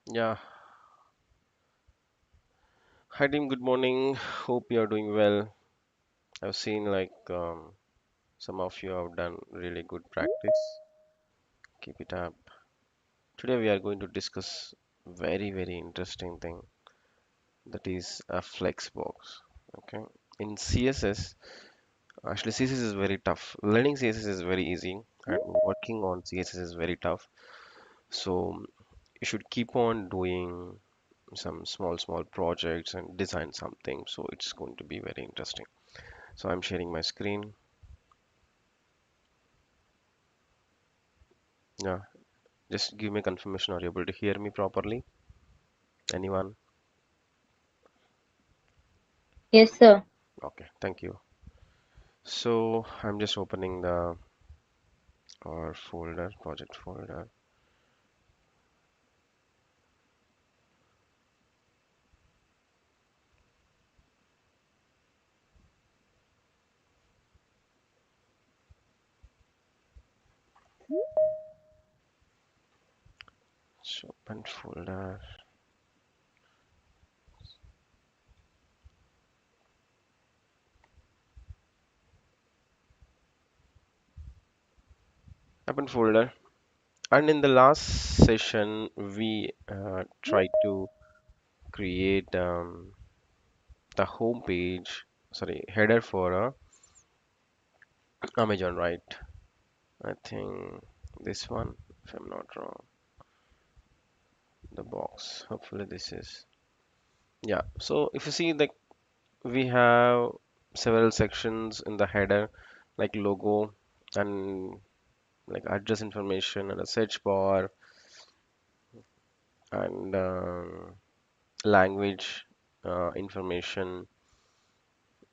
Yeah, hi team, good morning. Hope you are doing well. I've seen some of you have done really good practice. Keep it up. Today we are going to discuss very interesting thing that is a Flexbox. Okay. In CSS, actually CSS is very tough. Learning CSS is very easy and working on CSS is very tough. So you should keep on doing some small projects and design something. So it's going to be very interesting. So I'm sharing my screen. Yeah, just give me confirmation. Are you able to hear me properly? Anyone? Yes, sir. Okay, thank you. So I'm just opening the our folder, project folder. So open folder. Open folder. And in the last session, we tried to create the home page, sorry, header for Amazon, right? I think this one, if I'm not wrong, the box. Hopefully this is. Yeah. So if you see the we have several sections in the header like logo and like address information and a search bar and language information,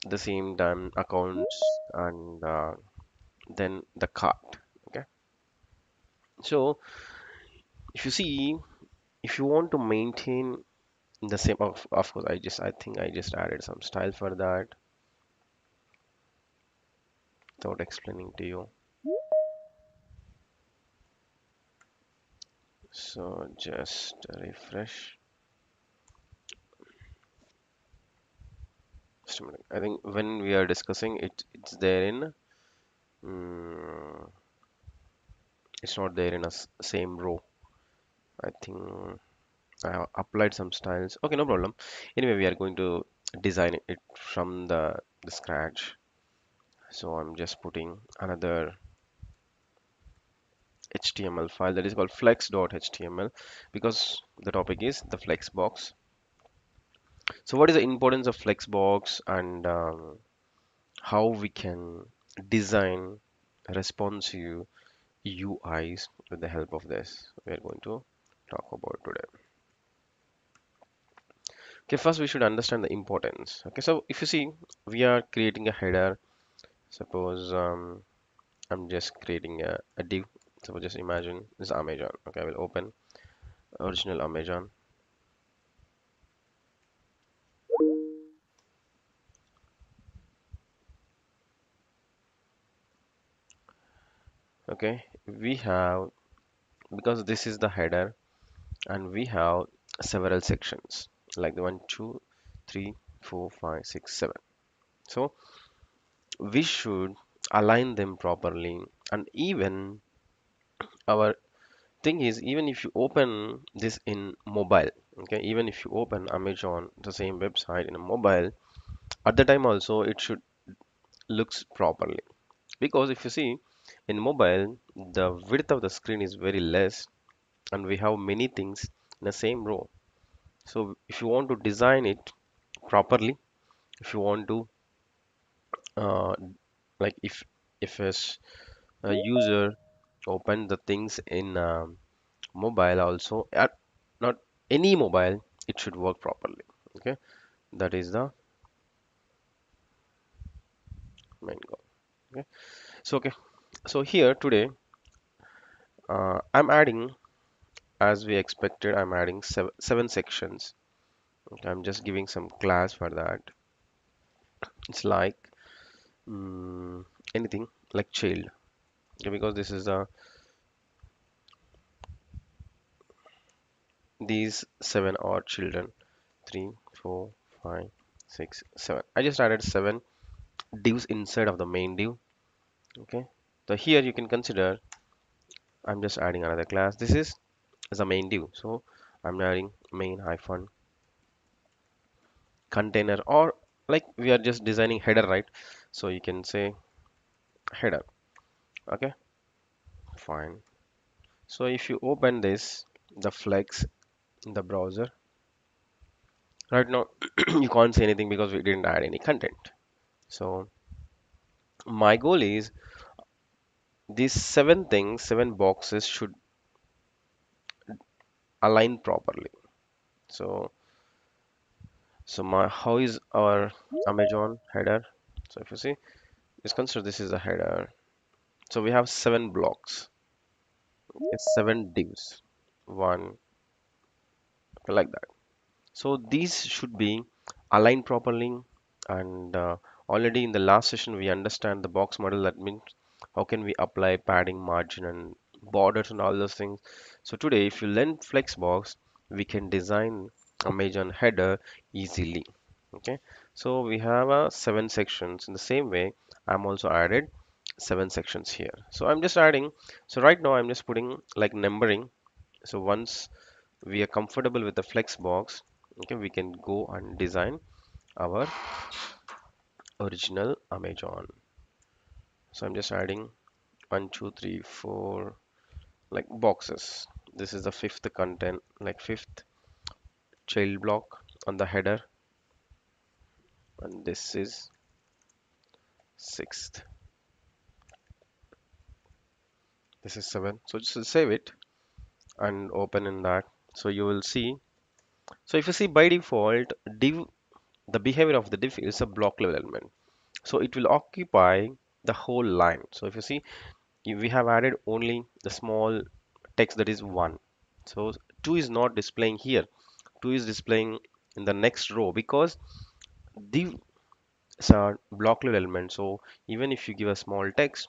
the same time accounts and then the cart. Okay, so if you see, if you want to maintain the same, of course I think I just added some style for that without explaining to you. So just refresh. Just a minute. I think when we are discussing it, it's there in, mm, it's not there in a same row. I think I have applied some styles. Okay, no problem. Anyway, we are going to design it from the scratch. So I'm just putting another HTML file that is called flex.html because the topic is the Flexbox. So what is the importance of Flexbox and how we can design responsive UIs with the help of this we are going to talk about today. Okay, first we should understand the importance. Okay, so if you see, we are creating a header. Suppose I'm just creating a div. So just imagine this is Amazon. Okay, I will open original Amazon. Okay, we have, because this is the header and we have several sections like the one, two, three, four, five, six, seven. So we should align them properly, and even our thing is, even if you open this in mobile, okay, even if you open Amazon, the same website in a mobile, at the time also it should looks properly, because if you see in mobile the width of the screen is very less and we have many things in the same row. So if you want to design it properly, if you want to uh, like if a user open the things in mobile also, at not any mobile, it should work properly. Okay, that is the main goal. Okay, okay, so here today I'm adding, as we expected, I'm adding seven sections. Okay, I'm just giving some class for that. It's like mm, anything like child. Okay, because this is these seven are children. 3, 4, 5, 6, 7. I just added seven divs inside of the main div. Okay. So here you can consider I'm just adding another class. This is as a main div. So I'm adding main hyphen container, or like we are just designing header, right? So you can say header. Okay, fine. So if you open this, the Flex in the browser, right now you can't see anything because we didn't add any content. So my goal is these seven things, seven boxes should align properly. So my how is our Amazon header? So if you see, just consider this is a header. So we have seven blocks, okay, seven divs, one, okay, like that. So these should be aligned properly. And already in the last session, we understand the box model. That means how can we apply padding, margin, and borders and all those things. So today, if you learn Flexbox, we can design Amazon header easily. Okay. So we have seven sections. In the same way, I'm also added seven sections here. So I'm just adding. So right now, I'm just putting like numbering. So once we are comfortable with the flex box, okay, we can go and design our original Amazon. So I'm just adding one, two, three, four, like boxes. This is the fifth content, like fifth child block on the header, and this is sixth. This is seven. So just save it and open in that. So you will see. So if you see by default, div, the behavior of the div is a block level element. So it will occupy the whole line. So if you see, we have added only the small text that is 1. So 2 is not displaying here. 2 is displaying in the next row because these are block level element. So even if you give a small text,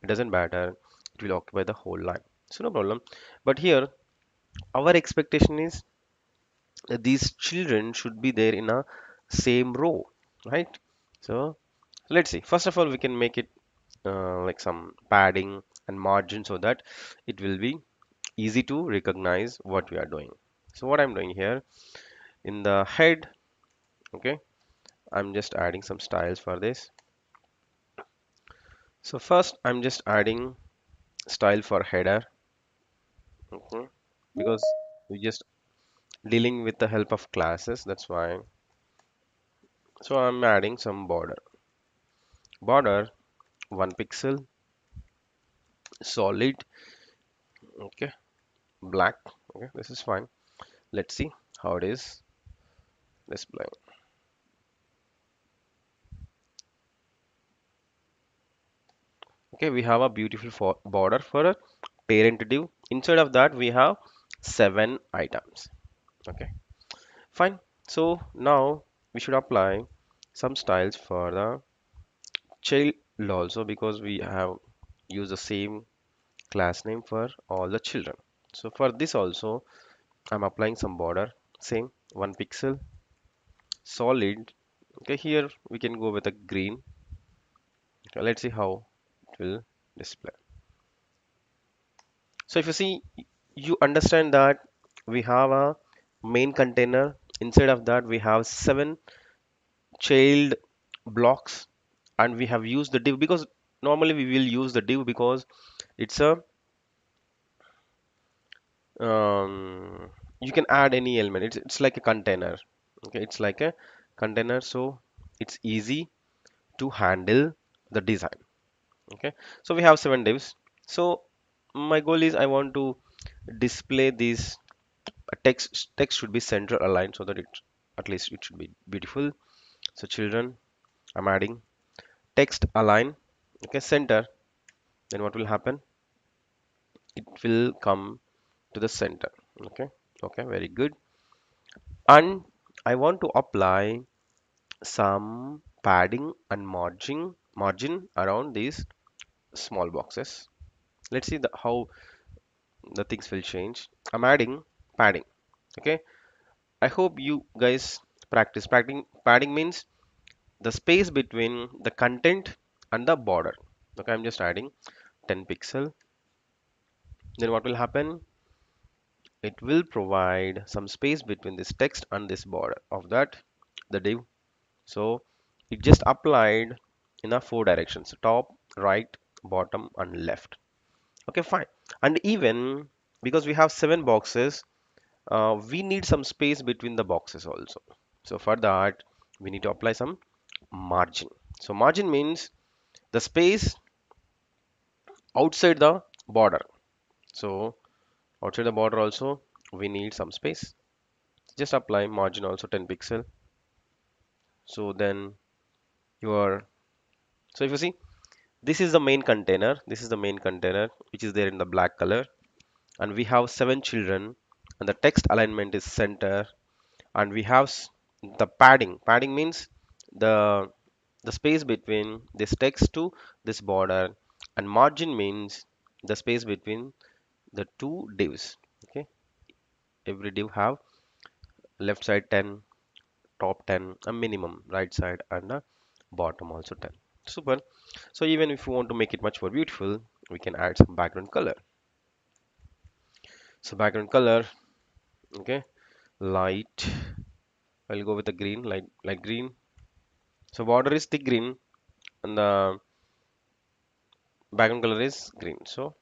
it doesn't matter. It will occupy the whole line. So no problem. But here our expectation is that these children should be there in a same row, right? So let's see. First of all, we can make it like some padding and margin so that it will be easy to recognize what we are doing. So what I'm doing here in the head, okay, I'm just adding some styles for this. So first I'm just adding style for header, okay, because we just dealing with the help of classes, that's why. So I'm adding some border 1 pixel, solid, okay, black, okay, this is fine. Let's see how it is displaying. Okay, we have a beautiful border for a parent div. Inside of that, we have seven items. Okay, fine. So now we should apply some styles for the child also because we have used the same class name for all the children. So for this also, I'm applying some border, same 1 pixel, solid. Okay, here we can go with a green. Okay, let's see how it will display. So if you see, you understand that we have a main container. Inside of that, we have seven child blocks, and we have used the div because normally we will use the div because it's a you can add any element. It's like a container. Okay, it's like a container, so it's easy to handle the design. Okay, so we have seven divs. So my goal is I want to display these text should be center aligned so that it at least it should be beautiful. So children, I'm adding text align, okay, center. Then what will happen? It will come to the center. Okay, okay, very good. And I want to apply some padding and margin around these small boxes. Let's see how the things will change. I'm adding padding. Okay, I hope you guys practice. Padding means the space between the content and the border. Okay, I'm just adding 10 pixel. Then what will happen? It will provide some space between this text and this border of that the div. So it just applied in the four directions: top, right, bottom, and left. Okay, fine. And even because we have seven boxes, we need some space between the boxes also. So for that, we need to apply some margin. So margin means the space outside the border. So outside the border also, we need some space. Just apply margin also 10 pixel. So then your so if you see, this is the main container. This is the main container which is there in the black color, and we have seven children, and the text alignment is center, and we have the padding. Padding means the the space between this text to this border, and margin means the space between the two divs. Okay, every div have left side 10, top 10, a minimum right side, and a bottom also 10. Super. So even if you want to make it much more beautiful, we can add some background color. So background color, okay, light. I'll go with the green, light green. So border is thick green, and the background color is green. So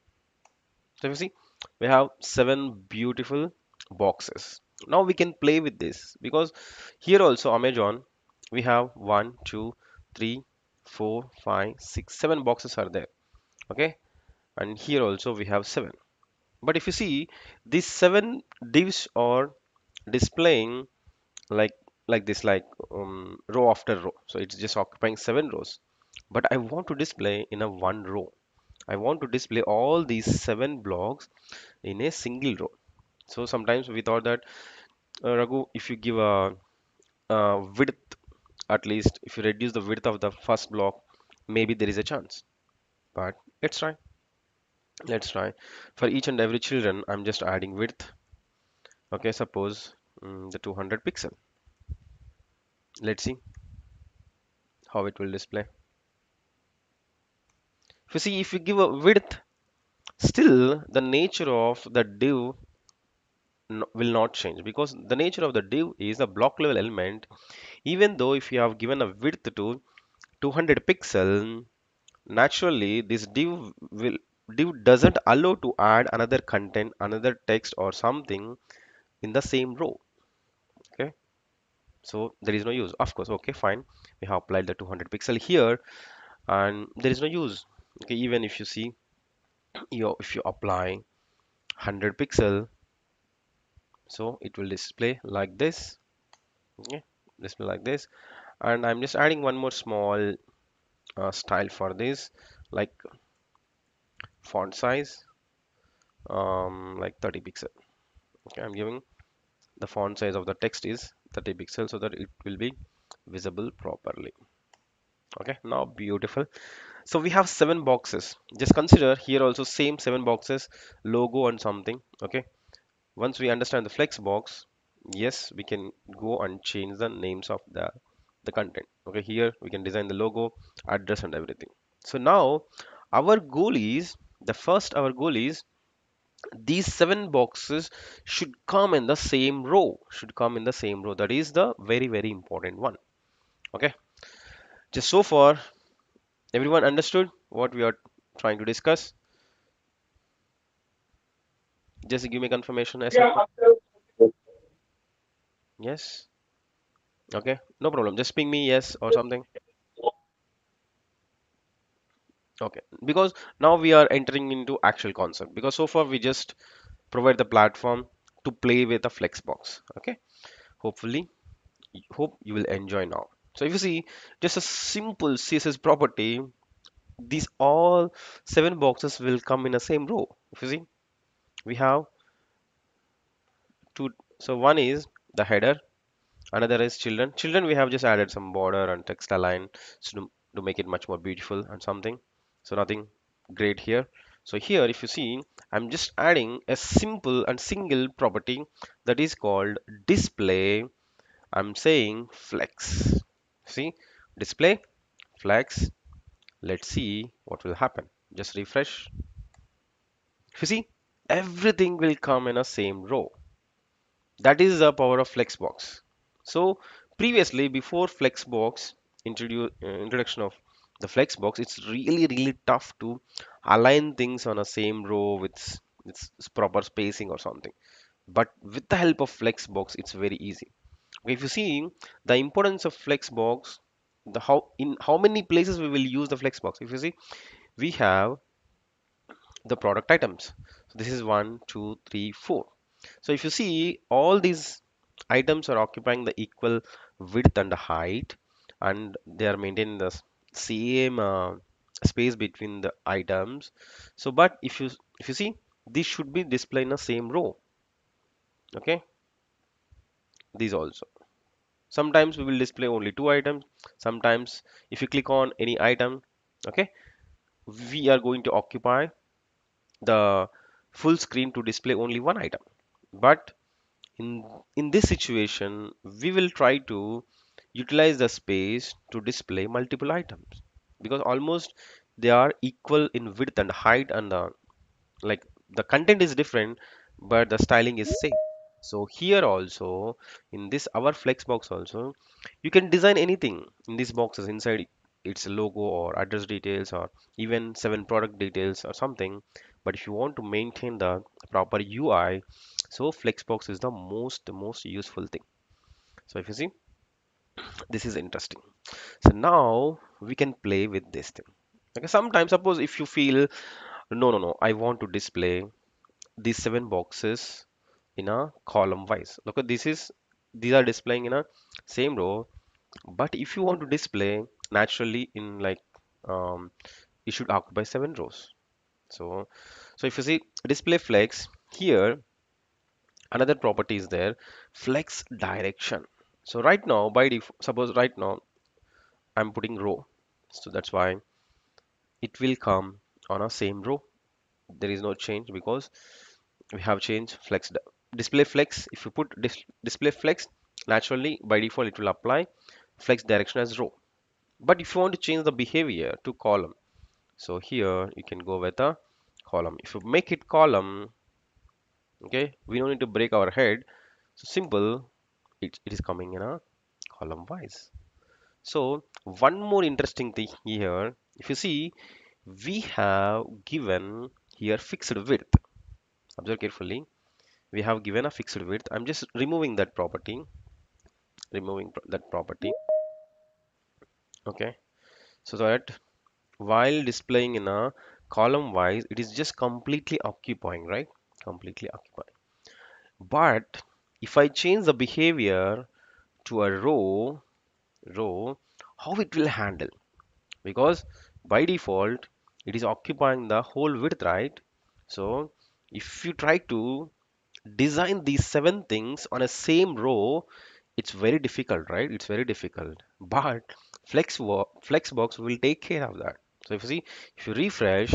if you see, we have seven beautiful boxes. Now we can play with this because here also Amazon, we have one, two, three, four, five, six, seven boxes are there. Okay, and here also we have seven. But if you see, these seven divs are displaying like this, like row after row. So it's just occupying seven rows. But I want to display in a one row. I want to display all these seven blocks in a single row. So sometimes we thought that Raghu, if you give a width, at least if you reduce the width of the first block, maybe there is a chance. But let's try. Let's try. For each and every children, I'm just adding width. Okay, suppose the 200 pixel. Let's see how it will display. If you see, if you give a width, still the nature of the div will not change because the nature of the div is a block level element. Even though if you have given a width to 200 pixel, naturally this div doesn't allow to add another content, another text or something in the same row. Okay, so there is no use. Of course, okay, fine. We have applied the 200 pixel here, and there is no use. Okay, even if you see, if you apply 100 pixel, so it will display like this. Okay, display like this, and I'm just adding one more small style for this, like font size, like 30 pixel. Okay, I'm giving the font size of the text is 30 pixels so that it will be visible properly. Okay, now beautiful. So we have seven boxes. Just consider here also same seven boxes, logo and something. Okay, once we understand the flex box, yes, we can go and change the names of the content. Okay, here we can design the logo, address, and everything. So now our goal is our goal is these seven boxes should come in the same row, that is the very important one. Okay, just so far everyone understood what we are trying to discuss? Just give me confirmation, yes or no. Yes. Okay, no problem, just ping me yes or something. Okay, because now we are entering into actual concept, because so far we just provide the platform to play with a flexbox. Okay, hopefully, hope you will enjoy now. So if you see, just a simple css property, these all seven boxes will come in the same row. If you see, we have two. So one is the header, another is children. We have just added some border and text align, so to make it much more beautiful and something. So nothing great here. So here, if you see, I'm just adding a simple and single property that is called display. I'm saying flex. See, display flex. Let's see what will happen. Just refresh. If you see, everything will come in a same row. That is the power of Flexbox. So previously, before Flexbox introduction of the Flexbox, it's really tough to align things on a same row with its proper spacing or something. But with the help of Flexbox, it's very easy. Okay, if you see the importance of Flexbox, the how many places we will use the Flexbox. If you see, we have the product items. So this is one, two, three, four. So if you see, all these items are occupying the equal width and height, and they are maintaining the same space between the items. So, but if you see, this should be displayed in the same row. Okay, these also. Sometimes we will display only two items. Sometimes, if you click on any item, okay, we are going to occupy the full screen to display only one item. But in in this situation, we will try to utilize the space to display multiple items because almost they are equal in width and height, and like the content is different, but the styling is same. So here also, in this our flex box also, you can design anything in these boxes inside its logo or address details or even seven product details or something. But if you want to maintain the proper UI, so flexbox is the most useful thing. So if you see, this is interesting. So now we can play with this thing. Okay, sometimes suppose if you feel no, I want to display these seven boxes in a column wise. Look at these are displaying in a same row, but if you want to display naturally in like it should occupy seven rows. So if you see display flex here, another property is there, flex direction. So right now by default, suppose right now I'm putting row, so that's why it will come on a same row. There is no change because we have changed display flex. If you put display flex, naturally by default it will apply flex direction as row. But if you want to change the behavior to column, so here you can go with a column. If you make it column, okay, we don't need to break our head. So simple, it is coming in a column wise. So one more interesting thing here, if you see, we have given here fixed width. Observe carefully. We have given a fixed width. I'm just removing that property, that property. Okay, so that while displaying in a column wise, it is just completely occupying, right? Completely occupying. But if I change the behavior to a row, how it will handle? Because by default, it is occupying the whole width, right? So if you try to design these seven things on a same row, it's very difficult, right? It's very difficult. But Flexbox will take care of that. So if you see, if you refresh,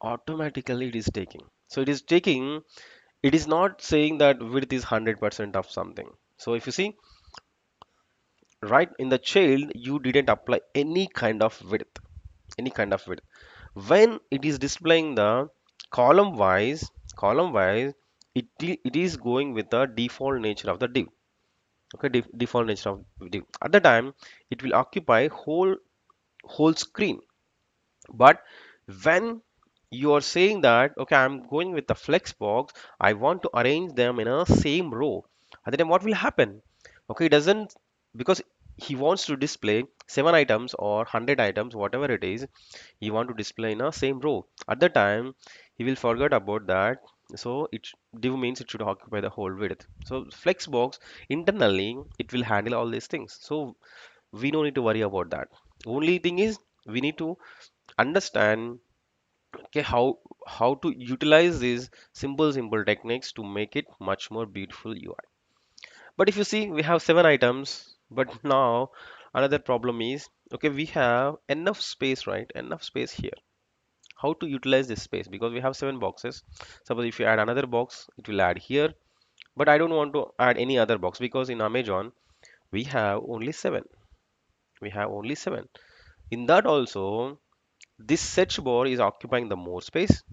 automatically it is taking. So it is taking, it is not saying that width is 100% of something. So if you see, right in the child, you didn't apply any kind of width, any kind of width. When it is displaying the column wise, it is going with the default nature of the div. Okay, default nature of div. At the time, it will occupy whole screen. But when you are saying that, okay, I'm going with the flex box, I want to arrange them in a same row. At the time, what will happen? Okay, it doesn't, because he wants to display seven items or 100 items, whatever it is, he want to display in a same row. At the time, he will forget about that. So div means it should occupy the whole width. So flexbox internally it will handle all these things. So we don't need to worry about that. Only thing is we need to understand, okay, how to utilize these simple techniques to make it much more beautiful UI. But if you see, we have seven items, but now another problem is, okay, we have enough space, right? Enough space here. how to utilize this space, because we have 7 boxes. Suppose if you add another box, it will add here, but I don't want to add any other box because in Amazon we have only 7. We have only 7. In that also, this search bar is occupying the more space,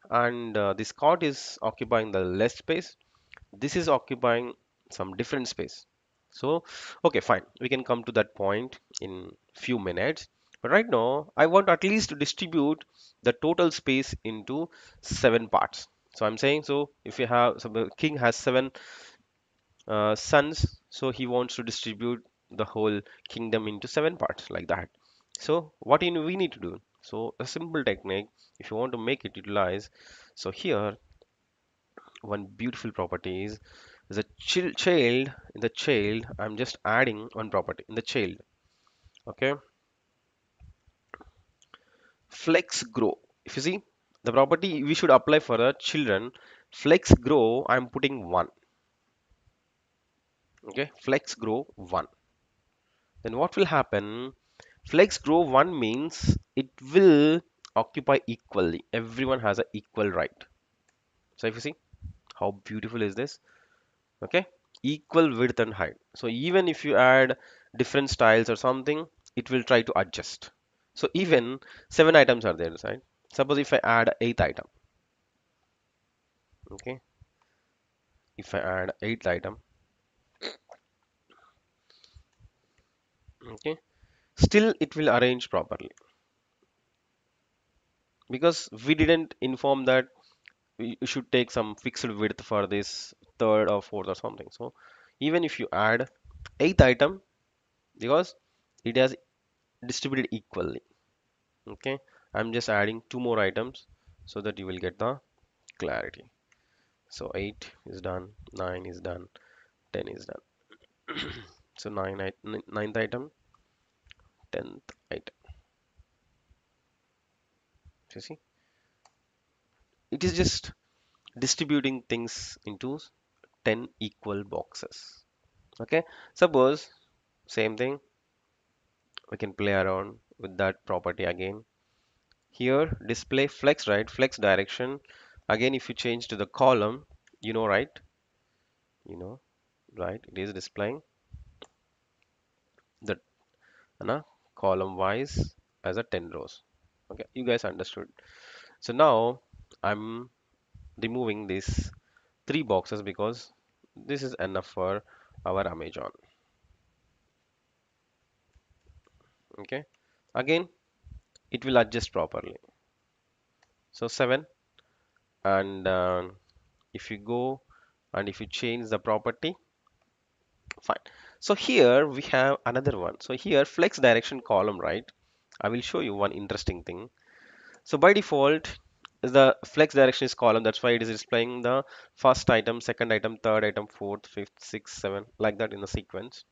and this cart is occupying the less space. This is occupying some different space. So, okay, fine. We can come to that point in few minutes. But right now, I want at least to distribute the total space into 7 parts. So I'm saying, so if you have, so the king has 7 sons, so he wants to distribute the whole kingdom into 7 parts like that. So what we need to do? So a simple technique, if you want to make it utilize, so here one beautiful property is a child. In the child, I'm just adding one property in the child. Okay, flex grow. If you see the property we should apply for the children, flex grow, I'm putting 1. Okay, flex grow 1. Then what will happen? Flex grow 1 means it will occupy equally. Everyone has an equal right. So if you see how beautiful is this? Okay, equal width and height. So even if you add different styles or something, it will try to adjust. So even 7 items are there, right? Suppose if I add eighth item, okay, if I add eighth item, okay, still it will arrange properly because we didn't inform that we should take some fixed width for this third or fourth or something. So even if you add eighth item, because it has distributed equally, okay, I'm just adding 2 more items so that you will get the clarity. So 8 is done, 9 is done, 10 is done. So ninth item, 10th item. You see, it is just distributing things into 10 equal boxes. Okay, suppose same thing, we can play around with that property again. Here, display flex, right? Flex direction. Again, if you change to the column, right? You know, right? It is displaying the column wise as a 10 rows. Okay, you guys understood. So now I'm removing these 3 boxes because this is enough for our Amazon. Okay, again it will adjust properly. So 7, and if you go and if you change the property, fine. So here we have another one. So here flex direction column, right? I will show you one interesting thing. So by default, the flex direction is column. That's why it is displaying the first item, second item, third item, fourth, fifth, sixth, seventh, like that in the sequence.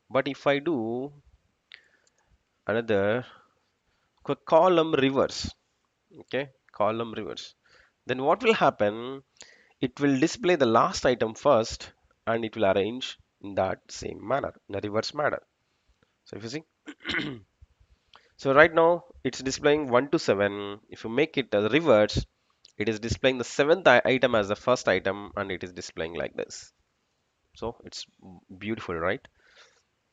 But if I do another column reverse, okay, column reverse, then what will happen? It will display the last item first, and it will arrange in that same manner, in a reverse manner. So if you see, so right now it's displaying 1 to 7. If you make it as reverse, it is displaying the seventh item as the first item, and it is displaying like this. So it's beautiful, right?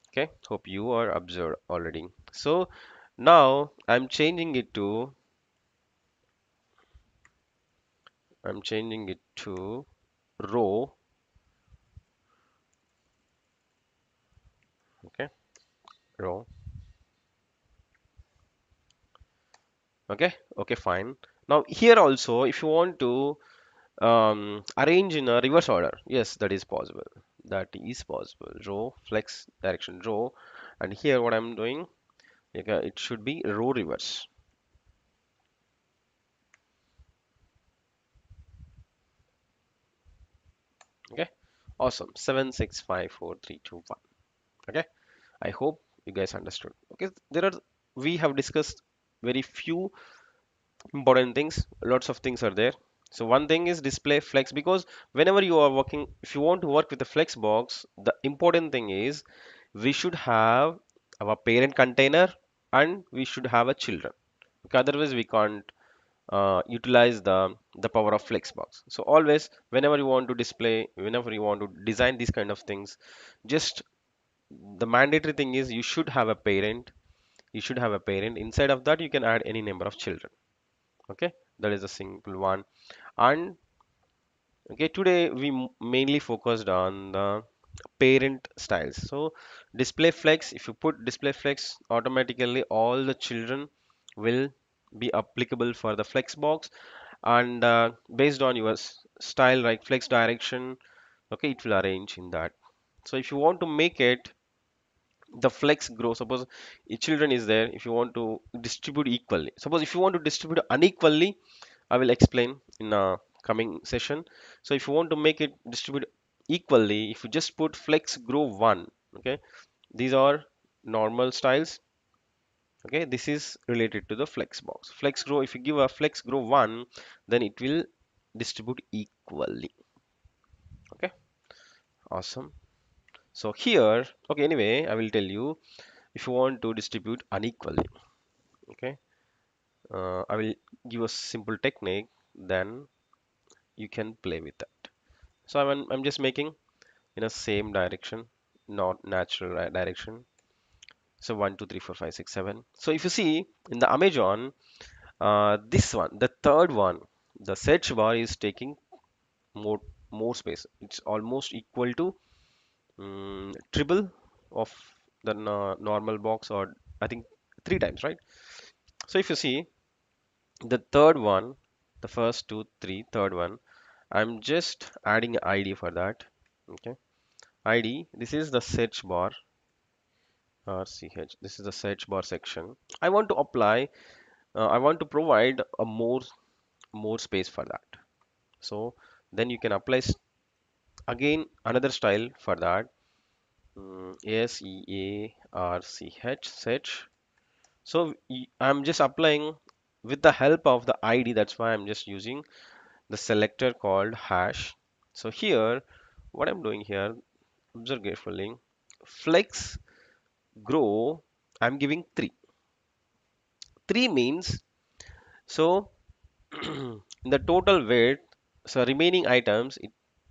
Okay, hope you are observed already. So now I'm changing it to row. Okay, row. Okay, okay, fine. Now here also, if you want to arrange in a reverse order, yes, that is possible. That is possible. Row, flex, direction, row, and here what I'm doing, okay, it should be row reverse. Okay, awesome. 7, 6, 5, 4, 3, 2, 1. Okay, I hope you guys understood. Okay, we have discussed very few important things. Lots of things are there. So one thing is display flex, because whenever you are working, if you want to work with the flex box, the important thing is we should have our parent container and we should have a children. Okay, otherwise we can't utilize the power of Flexbox. So always, whenever you want to display, whenever you want to design these kind of things, just the mandatory thing is you should have a parent. You should have a parent. Inside of that, you can add any number of children. Okay, that is a simple one. And okay, today we mainly focused on the parent styles. So display flex, if you put display flex, automatically all the children will be applicable for the flex box, and based on your style like flex direction, okay, it will arrange in that. So if you want to make it the flex grow, suppose children is there, if you want to distribute equally, suppose if you want to distribute unequally, I will explain in a coming session. So if you want to make it distribute equally, if you just put flex grow 1, okay, these are normal styles. Okay, this is related to the flex box. Flex grow, if you give a flex grow 1, then it will distribute equally. Okay, awesome. So here, okay, anyway, I will tell you, if you want to distribute unequally, okay, I will give a simple technique, then you can play with that. So I'm just making in a same direction, not natural direction. So 1 2 3 4 5 6 7. So if you see in the Amazon, this one, the third one, the search bar is taking more more space. It's almost equal to triple of the normal box, or I think three times, right? So if you see the third one, the first two, three, third one, I'm just adding ID for that. Okay, ID. This is the search bar. RCH. This is the search bar section. I want to apply. I want to provide a more space for that. So then you can apply again another style for that. SEARCH search. So I'm just applying with the help of the ID. That's why I'm just using the selector called hash. So here, what I'm doing here, observe carefully. Flex grow. I'm giving three. Three means so in the total weight, so remaining items,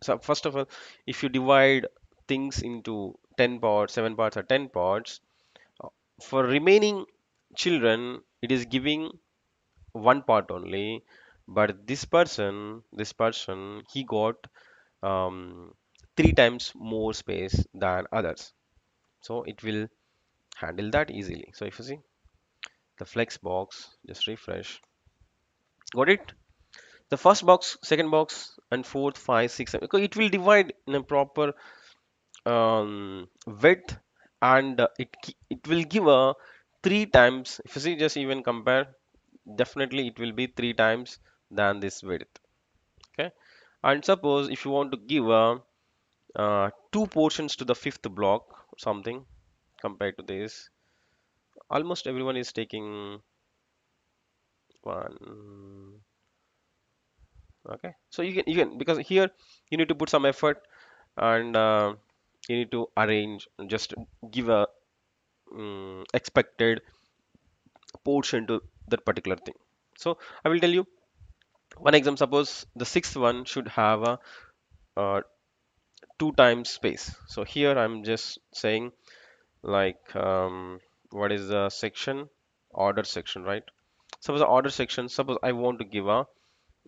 so first of all, if you divide things into 10 parts, 7 parts, or 10 parts, uh, for remaining children, it is giving one part only. But this person, he got three times more space than others. So it will handle that easily. So if you see the flex box, just refresh. Got it? The first box, second box, and fourth, five, six, seven. Because it will divide in a proper width, and it will give a three times. If you see, just even compare, definitely it will be three times than this width. Okay, and suppose if you want to give a two portions to the fifth block or something compared to this, almost everyone is taking one. Okay, so you can because here you need to put some effort, and you need to arrange, just give a expected portion to that particular thing. So I will tell you one example. Suppose the sixth one should have a two times space. So here I'm just saying like what is the section, order section, right? Suppose the order section, suppose I want to give a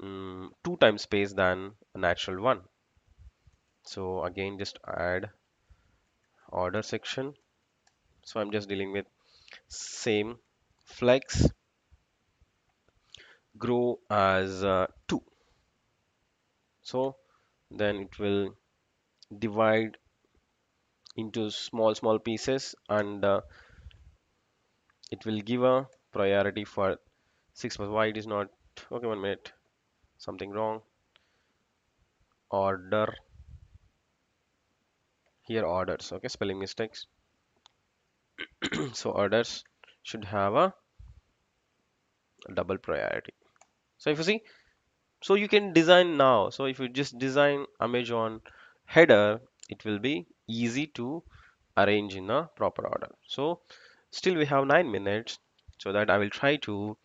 two times space than a natural one. So again, just add order section. So I'm just dealing with same flex grow as 2. So then it will divide into small pieces, and it will give a priority for 6. But why it is not? Okay, 1 minute, something wrong. Order, here orders, okay, spelling mistakes. So orders should have a double priority. So if you see, so you can design now. So if you just design Amazon header, it will be easy to arrange in a proper order. So still we have 9 minutes, so that I will try to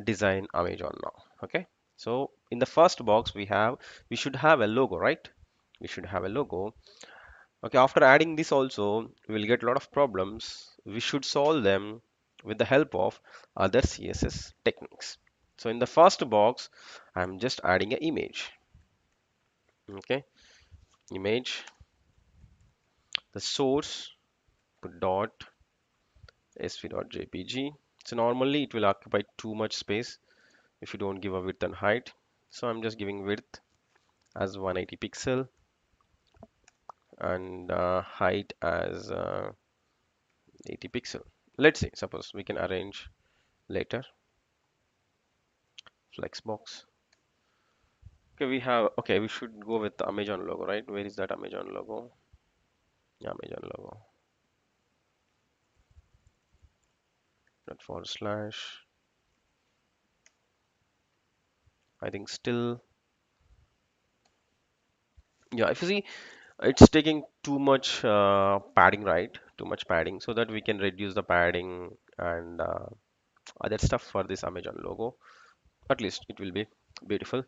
design Amazon now. Okay, so in the first box we should have a logo, right? We should have a logo. Okay, after adding this also, we'll get a lot of problems. We should solve them with the help of other CSS techniques. So in the first box, I'm just adding an image. Okay, image, the source, put dot sv.jpg. So normally it will occupy too much space if you don't give a width and height. So I'm just giving width as 180 pixel and height as 80 pixel. Let's see, suppose we can arrange later. Flexbox. Okay, okay, we should go with the Amazon logo, right? Where is that Amazon logo? Yeah, Amazon logo. That forward slash. I think still, yeah, if you see, it's taking too much padding, right? Too much padding, so that we can reduce the padding and other stuff for this Amazon logo. At least it will be beautiful.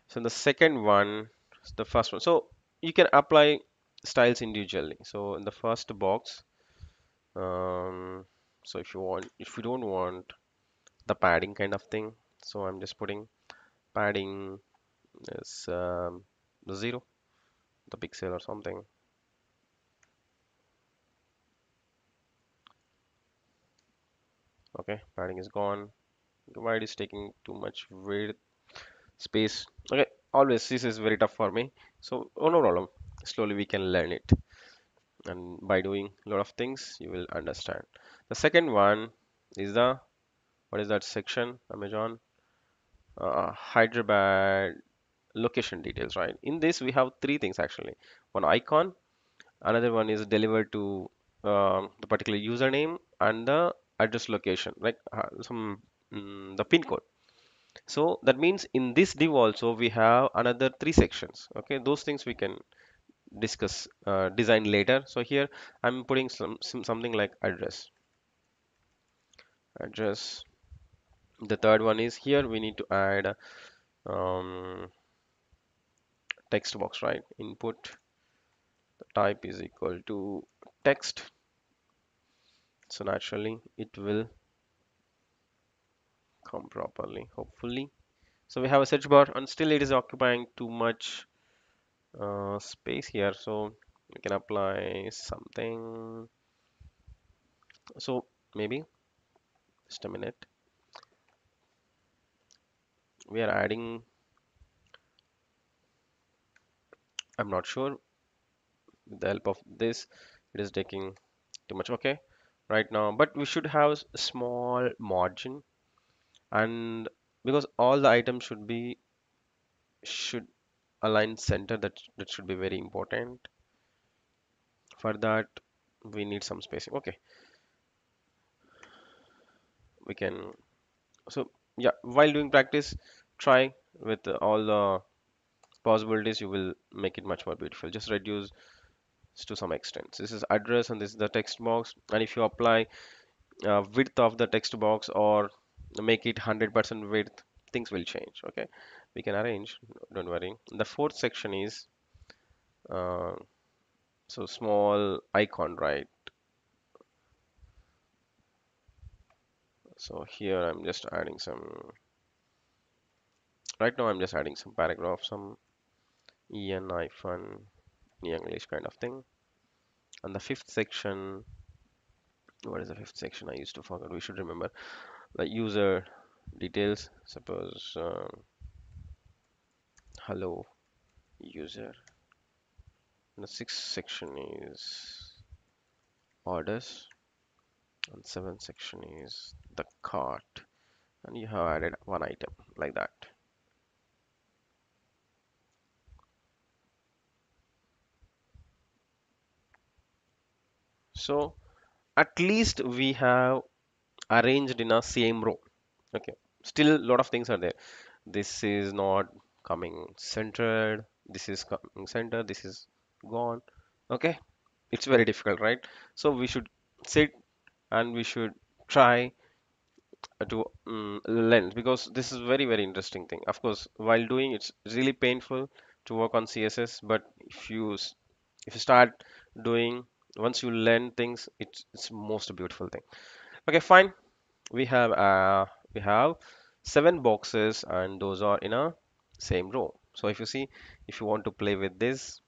So the second one, the first one. So you can apply styles individually. So in the first box, um, so if you don't want the padding kind of thing, so I'm just putting padding is 0, the pixel or something. Okay, padding is gone. Why it is taking too much width space? Okay, always this is very tough for me. So oh no problem. Slowly we can learn it, and by doing a lot of things, you will understand. The second one is the what is that section? Amazon Hyderabad location details, right? In this we have three things actually. One icon, another one is delivered to the particular username and the address location, like the pin code. So that means in this div also we have another three sections. Okay, those things we can discuss design later. So here I'm putting something like address. The third one is here we need to add um, text box, right? Input type is equal to text, so naturally it will come properly, hopefully. So we have a search bar and still it is occupying too much space here, so we can apply something. So maybe just a minute, we are adding, I'm not sure, with the help of this it is taking too much. Okay, right now, but we should have a small margin, and because all the items should align center, that should be very important. For that we need some spacing. Okay, we can, so yeah, while doing practice, try with all the possibilities, you will make it much more beautiful. Just reduce to some extent. This is address and this is the text box, and if you apply width of the text box or make it 100% width, things will change. Okay, we can arrange, don't worry. The fourth section is uh, so small icon, right? So here I'm just adding some, right now I'm just adding some paragraph, some en hyphen English kind of thing. And the fifth section, what is the fifth section? I used to forget. We should remember the user details. Suppose hello user. And the sixth section is orders, and seventh section is the cart. And you have added one item like that. So at least we have arranged in a same row. Okay, still a lot of things are there. This is not coming centered, this is coming center, this is gone. Okay, it's very difficult, right? So we should sit and we should try to lens, because this is very interesting thing. Of course, while doing it's really painful to work on CSS, but if you start doing, once you learn things, it's most beautiful thing. Okay, fine. We have seven boxes, and those are in a same row. So if you see, if you want to play with this,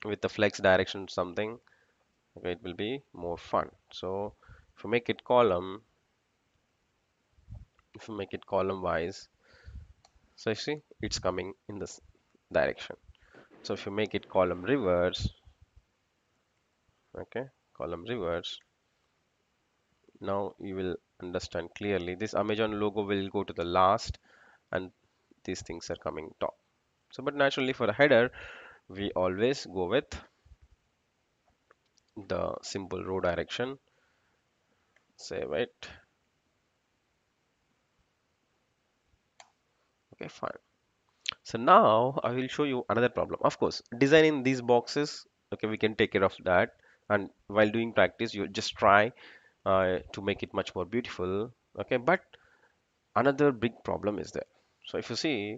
with the flex direction something, okay, it will be more fun. So if you make it column, if you make it column wise, so you see it's coming in this direction. So if you make it column reverse, okay, column reverse, now you will understand clearly. This Amazon logo will go to the last, and these things are coming top. So, but naturally for a header, we always go with the simple row direction. Save it. Okay, fine. So now I will show you another problem. Of course, designing these boxes, okay, we can take care of that. And while doing practice, you just try to make it much more beautiful. Okay, but another big problem is there. So if you see,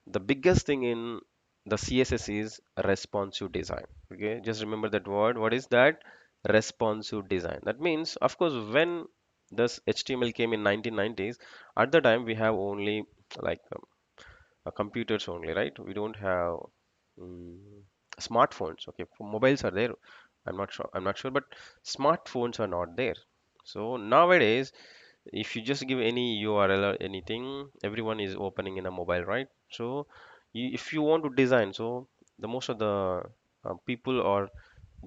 the biggest thing in the CSS is responsive design. Okay, just remember that word. What is that? Responsive design. That means, of course, when this HTML came in 1990s, at the time we have only like computers only, right? We don't have mm, smartphones. Okay, mobiles are there. I'm not sure, but smartphones are not there. So nowadays, if you just give any URL or anything, everyone is opening in a mobile, right? So if you want to design, so the most of the people are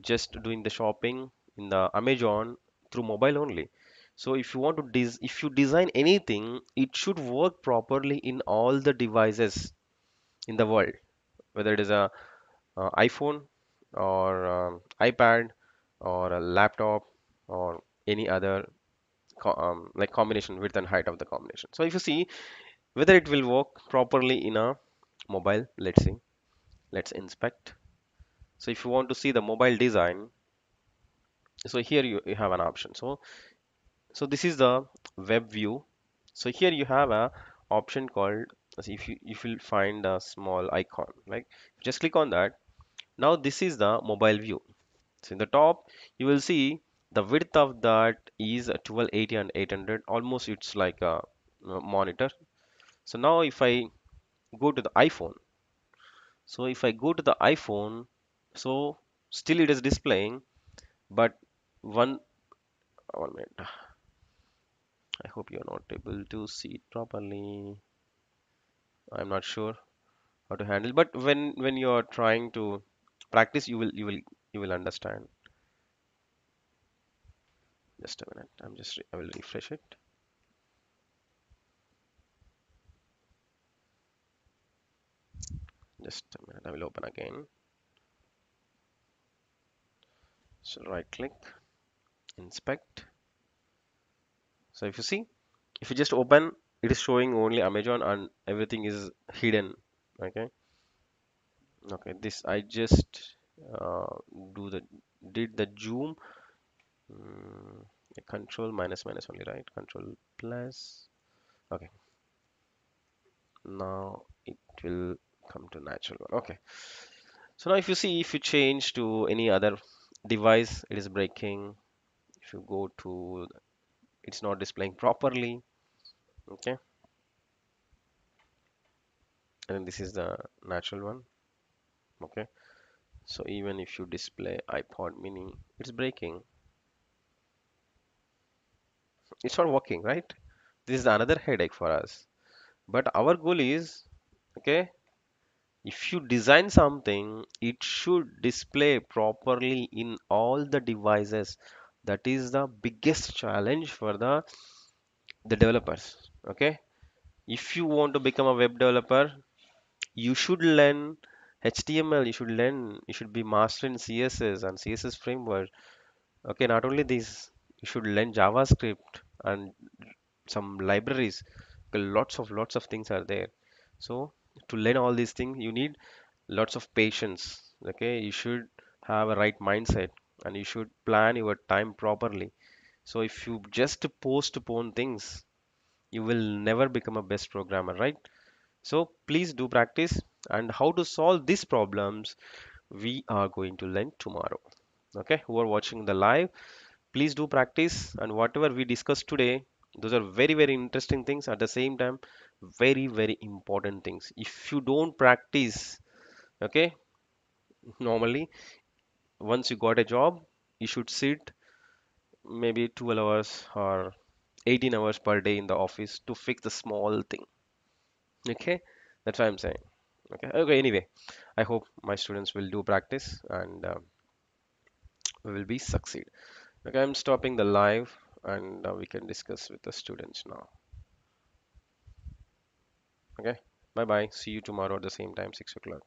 just doing the shopping in the Amazon through mobile only. So if you want to if you design anything, it should work properly in all the devices in the world, whether it is a iPhone or iPad or a laptop or any other like combination, width and height of the combination. So if you see whether it will work properly in a mobile, let's see, let's inspect. So if you want to see the mobile design, so here you have an option. So this is the web view. So here you have a option called, so if you find a small icon, like just click on that. Now this is the mobile view. So in the top you will see the width of that is 1280 and 800, almost it's like a monitor. So now if I go to the iPhone, so if I go to the iPhone, so still it is displaying, but one one minute. I hope you're not able to see it properly. I'm not sure how to handle, but when you're trying to practice, you will understand. Just a minute. I will refresh it. Just a minute. I will open again. So right click, inspect. So if you see, if you just open, it is showing only Amazon and everything is hidden. Okay. Okay. This I just uh, do the did the zoom. Mm, control minus minus only, right? Control plus. Okay. Now it will come to natural one. Okay. So now if you see, if you change to any other device, it is breaking. If you go to, it's not displaying properly. Okay. And then this is the natural one. Okay. So even if you display iPod mini, it's breaking. It's not working, right? This is another headache for us. But our goal is, okay, if you design something, it should display properly in all the devices. That is the biggest challenge for the developers. Okay, if you want to become a web developer, you should learn HTML. You should be master in CSS and CSS framework. Okay, not only this, you should learn JavaScript and some libraries. Okay, lots of things are there. So to learn all these things, you need lots of patience. Okay, you should have a right mindset and you should plan your time properly. So if you just postpone things, you will never become a best programmer, right? So please do practice, and how to solve these problems we are going to learn tomorrow. Okay, who are watching the live, please do practice, and whatever we discussed today, those are very, very interesting things, at the same time very, very important things. If you don't practice, okay, normally once you got a job, you should sit maybe 12 hours or 18 hours per day in the office to fix the small thing. Okay, that's what I'm saying. Okay, okay, anyway, I hope my students will do practice, and we will be succeed. Okay, I'm stopping the live, and we can discuss with the students now. Okay, bye bye. See you tomorrow at the same time, 6 o'clock.